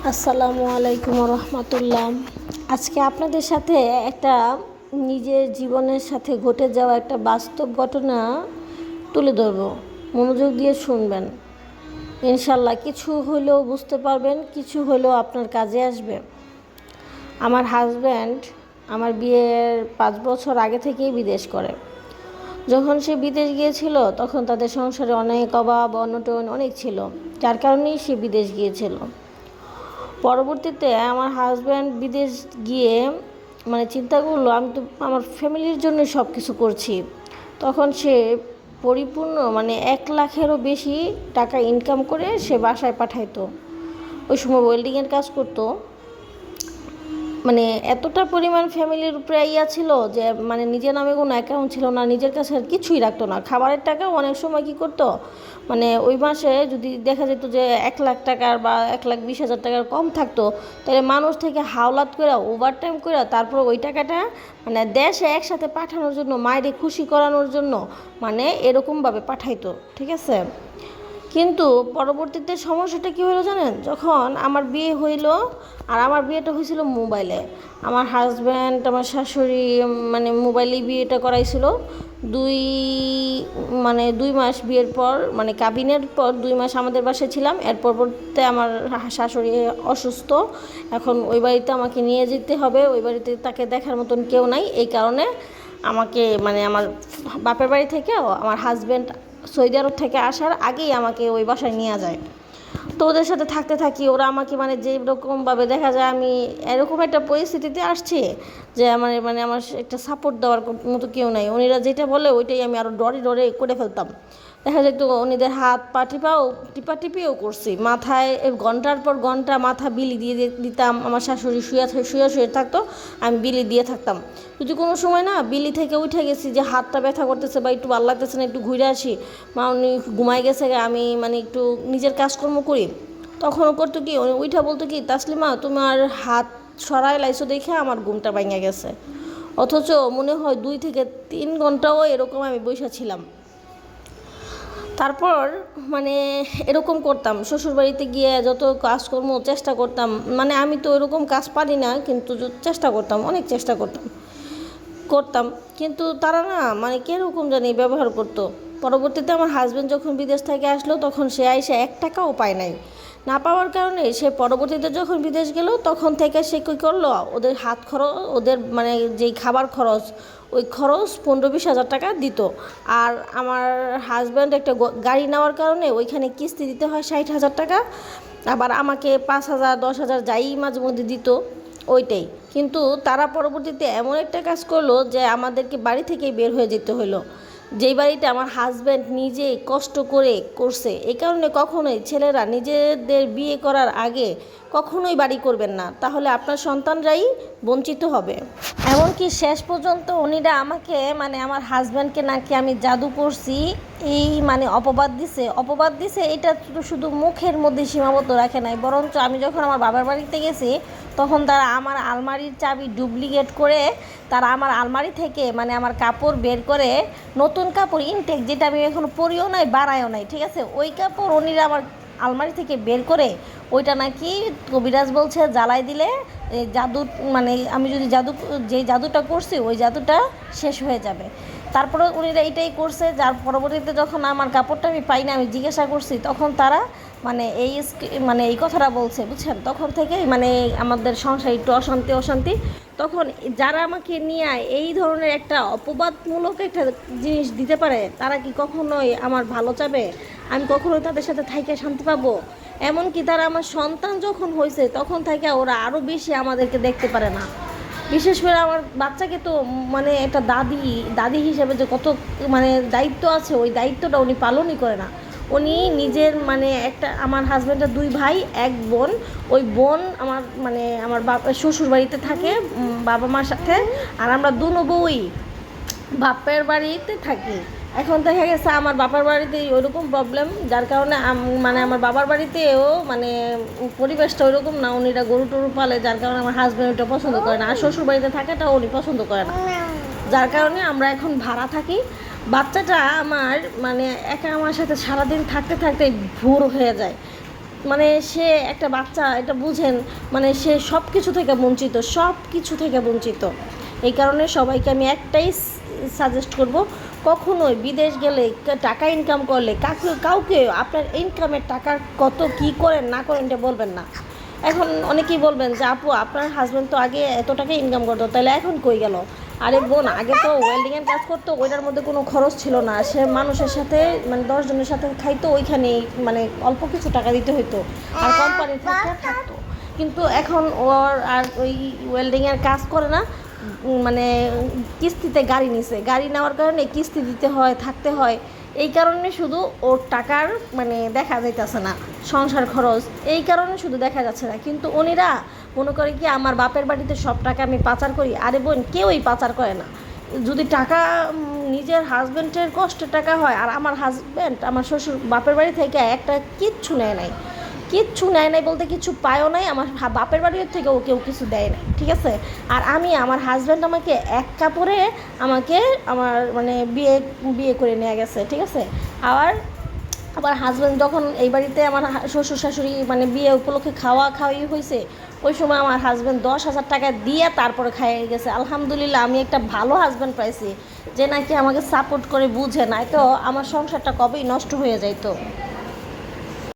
আসসালামু আলাইকুম রহমতুল্লাহ। আজকে আপনাদের সাথে একটা নিজের জীবনের সাথে ঘটে যাওয়া একটা বাস্তব ঘটনা তুলে ধরব। মনোযোগ দিয়ে শুনবেন, ইনশাল্লাহ কিছু হলেও বুঝতে পারবেন, কিছু হলেও আপনার কাজে আসবে। আমার হাজব্যান্ড আমার বিয়ের 5 বছর আগে থেকেই বিদেশ করে। যখন সে বিদেশ গিয়েছিল তখন তাদের সংসারে অনেক অভাব অনটন অনেক ছিল, যার কারণেই সে বিদেশ গিয়েছিল। পরবর্তীতে আমার হাজব্যান্ড বিদেশ গিয়ে চিন্তা করলো আমি তো আমার ফ্যামিলির জন্য সব কিছু করছি। তখন সে পরিপূর্ণ 1 লাখেরও বেশি টাকা ইনকাম করে সে বাসায় পাঠাইতো। ওই সময় ওয়েল্ডিংয়ের কাজ করতো। এতটা পরিমাণ ফ্যামিলির উপরে ছিল যে নিজের নামে কোনো অ্যাকাউন্ট ছিল না, নিজের কাছে আর কিছুই রাখতো না। খাবারের টাকা অনেক সময় কী করতো, ওই মাসে যদি দেখা যেত যে 1 লাখ টাকার বা 1,20,000 টাকার কম থাকতো, তাহলে মানুষ থেকে হাওলাত করে ওভারটাইম করে তারপর ওই টাকাটা দেশে একসাথে পাঠানোর জন্য, মায়েরে খুশি করানোর জন্য এরকমভাবে পাঠাইতো। ঠিক আছে, কিন্তু পরবর্তীতে সমস্যাটা কী হলো জানেন? যখন আমার বিয়ে হইল, আর আমার বিয়েটা হয়েছিল মোবাইলে। আমার হাজব্যান্ড আমার শাশুড়ি মোবাইলেই বিয়েটা করাইছিল। দুই 2 মাস বিয়ের পর কাবিনের পর 2 মাস আমাদের বাসায় ছিলাম। এর পরবর্তীতে আমার শাশুড়ি অসুস্থ, এখন ওই বাড়িতে আমাকে নিয়ে যেতে হবে। ওই বাড়িতে তাকে দেখার মতন কেউ নাই। এই কারণে আমাকে আমার বাপের বাড়ি থেকে আমার হাজব্যান্ড সৌদি আরব থেকে আসার আগেই আমাকে ওই বাসায় নিয়ে যায়। তো ওদের সাথে থাকতে থাকি, ওরা আমাকে যে রকমভাবে দেখা যায় আমি এরকম একটা পরিস্থিতিতে আসছি যে আমার আমার একটা সাপোর্ট দেওয়ার মতো কেউ নাই। উনিরা যেটা বলে ওইটাই আমি আরও ডরে ডরে করে ফেলতাম। দেখা যেত উনিদের হাত পা টিপাটিপিও করছি, মাথায় ঘন্টার পর ঘন্টা মাথা বিলি দিয়ে দিতাম। আমার শাশুড়ি শুয়ে থাকতো, আমি বিলি দিয়ে থাকতাম। যদি কোনো সময় না বিলি থেকে উঠে গেছি যে হাতটা ব্যথা করতেছে বা একটু ভালো লাগতেছে না, একটু ঘুরে আসি, মা উনি ঘুমাই গেছে, আমি একটু নিজের কাজকর্ম করি, তখনও করতো কি উইঠা বলতো কি, তাসলিমা তোমার হাত সরাই লাইছো দেখে আমার ঘুমটা ভেঙে গেছে। অথচ মনে হয় 2 থেকে 3 ঘন্টাও এরকম আমি বসে ছিলাম। তারপর এরকম করতাম, শ্বশুরবাড়িতে গিয়ে যত কাজকর্ম চেষ্টা করতাম। আমি তো এরকম কাজ পারি না, কিন্তু চেষ্টা করতাম, অনেক চেষ্টা করতাম, কিন্তু তারা না কীরকম জানি ব্যবহার করতো। পরবর্তীতে আমার হাজব্যান্ড যখন বিদেশ থেকে আসলো, তখন সে আইসা 1 টাকাও পায় নাই। না পাওয়ার কারণে সে পরবর্তীতে যখন বিদেশ গেল, তখন থেকে সে কী করলো, ওদের হাত খরচ, ওদের যেই খাবার খরচ, ওই খরচ 15-20 হাজার টাকা দিত। আর আমার হাজব্যান্ড একটা গাড়ি নেওয়ার কারণে ওইখানে কিস্তি দিতে হয় 60,000 টাকা। আবার আমাকে 5,000 10,000 যাই মাঝে মধ্যে দিত, ওইটাই। কিন্তু তারা পরবর্তীতে এমন একটা কাজ করলো যে আমাদেরকে বাড়ি থেকেই বের হয়ে যেতে হলো, যেই বাড়িটা আমার হাজব্যান্ড নিজে কষ্ট করে করছে। এই কারণে কখনোই ছেলেরা নিজেদের বিয়ে করার আগে কখনোই বাড়ি করবেন না, তাহলে আপনার সন্তানরাই বঞ্চিত হবে। এমনকি শেষ পর্যন্ত উনিরা আমাকে আমার হাজব্যান্ডকে নাকি আমি জাদু করছি এই অপবাদ দিছে। এটা শুধু মুখের মধ্যে সীমাবদ্ধ রাখে নাই, বরঞ্চ আমি যখন আমার বাবার বাড়িতে গেছি, তখন তারা আমার আলমারির চাবি ডুপ্লিকেট করে তারা আমার আলমারি থেকে আমার কাপড় বের করে, নতুন কাপড় ইনটেক, যেটা আমি এখনো পরিও নাই বাড়াইও নাই, ঠিক আছে, ওই কাপড় উনিরা আমার আলমারি থেকে বের করে ওইটা নাকি কবিরাজ বলছে জ্বালাই দিলে জাদু আমি যদি যেই জাদুটা করছি ওই জাদুটা শেষ হয়ে যাবে। তারপরে উনিরা এইটাই করছে। যার পরবর্তীতে যখন আমার কাপড়টা আমি পাই না, আমি জিজ্ঞাসা করছি, তখন তারা এই কথাটা বলছে, বুঝছেন। তখন থেকে আমাদের সংসার একটু অশান্তি। তখন যারা আমাকে নিয়ে এই ধরনের একটা অপবাদমূলক একটা জিনিস দিতে পারে, তারা কি কখনোই আমার ভালো চাবে? আমি কখনোই তাদের সাথে থাইকে শান্তি পাবো? এমনকি তারা আমার সন্তান যখন হয়েছে, তখন থেকে ওরা আরও বেশি আমাদেরকে দেখতে পারে না। বিশেষ করে আমার বাচ্চাকে তো একটা দাদি হিসেবে যে কত দায়িত্ব আছে, ওই দায়িত্বটা উনি পালনই করে না। উনি নিজের একটা আমার হাজব্যান্ডের 2 ভাই 1 বোন, ওই বোন আমার আমার শ্বশুর বাড়িতে থাকে বাবা মার সাথে, আর আমরা 2 বউই বাপের বাড়িতে থাকি। এখন দেখা গেছে আমার বাবার বাড়িতে ওইরকম প্রবলেম, যার কারণে আমার বাবার বাড়িতেও পরিবেশটা ওইরকম না, উনিরা গরু টরু পালে, যার কারণে আমার হাজব্যান্ড ওটা পছন্দ করে না। আর শ্বশুর বাড়িতে থাকাটাও উনি পছন্দ করে না, যার কারণে আমরা এখন ভাড়া থাকি। বাচ্চাটা আমার একা আমার সাথে সারাদিন থাকতে থাকতে ভোর হয়ে যায়। মানে সে একটা বাচ্চা, এটা বুঝেন, মানে সে সব কিছু থেকে বঞ্চিত, সব কিছু থেকে বঞ্চিত। এই কারণে সবাইকে আমি একটাই সাজেস্ট করব, কখনোই বিদেশ গেলে টাকা ইনকাম করলে কাউকে আপনার ইনকামের টাকার কত কী করেন না করেন এটা বলবেন না। এখন অনেকেই বলবেন যে আপু আপনার হাজব্যান্ড তো আগে এত টাকা ইনকাম করতো, তাহলে এখন কই গেল? আরে বোন, আগে তো ওয়েল্ডিংয়ের কাজ করতো, ওইটার মধ্যে কোনো খরচ ছিল না, সে মানুষের সাথে মানে 10 জনের সাথে খাইতো, ওইখানেই মানে অল্প কিছু টাকা দিতে হইতো, আর কোম্পানির থেকে থাকতো। কিন্তু এখন ওর আর ওই ওয়েল্ডিংয়ের কাজ করে না, মানে কিস্তিতে গাড়ি নিছে, গাড়ি নেওয়ার কারণে কিস্তি দিতে হয়, থাকতে হয়, এই কারণে শুধু ওর টাকার মানে দেখা যাইতেছে না, সংসার খরচ এই কারণে শুধু দেখা যাচ্ছে না। কিন্তু উনিরা মনে করে কি আমার বাপের বাড়িতে সব টাকা আমি পাচার করি। আরে বোন, কেউই পাচার করে না। যদি টাকা নিজের হাজব্যান্ডের কষ্টের টাকা হয়, আর আমার হাজব্যান্ড আমার শ্বশুর বাপের বাড়ি থেকে একটা কিচ্ছু নেয় নাই, কিচ্ছু নেয় নাই বলতে কিছু পায়ও নাই, আমার বাপের বাড়ির থেকেও কেউ কিছু দেয় নাই, ঠিক আছে। আর আমি আমার হাজব্যান্ড আমাকে এক কাপড়ে আমাকে আমার মানে বিয়ে বিয়ে করে নিয়ে গেছে, ঠিক আছে। আবার আবার হাজব্যান্ড যখন এই বাড়িতে আমার শ্বশুর শাশুড়ি মানে বিয়ে উপলক্ষে খাওয়া খাওয়াই হয়েছে, ওই সময় আমার হাজব্যান্ড 10,000 টাকা দিয়ে তারপরে খাইয়ে গেছে। আলহামদুলিল্লাহ, আমি একটা ভালো হাজব্যান্ড পাইছি যে নাকি আমাকে সাপোর্ট করে, বুঝে, নাই তো আমার সংসারটা কবেই নষ্ট হয়ে যাইতো।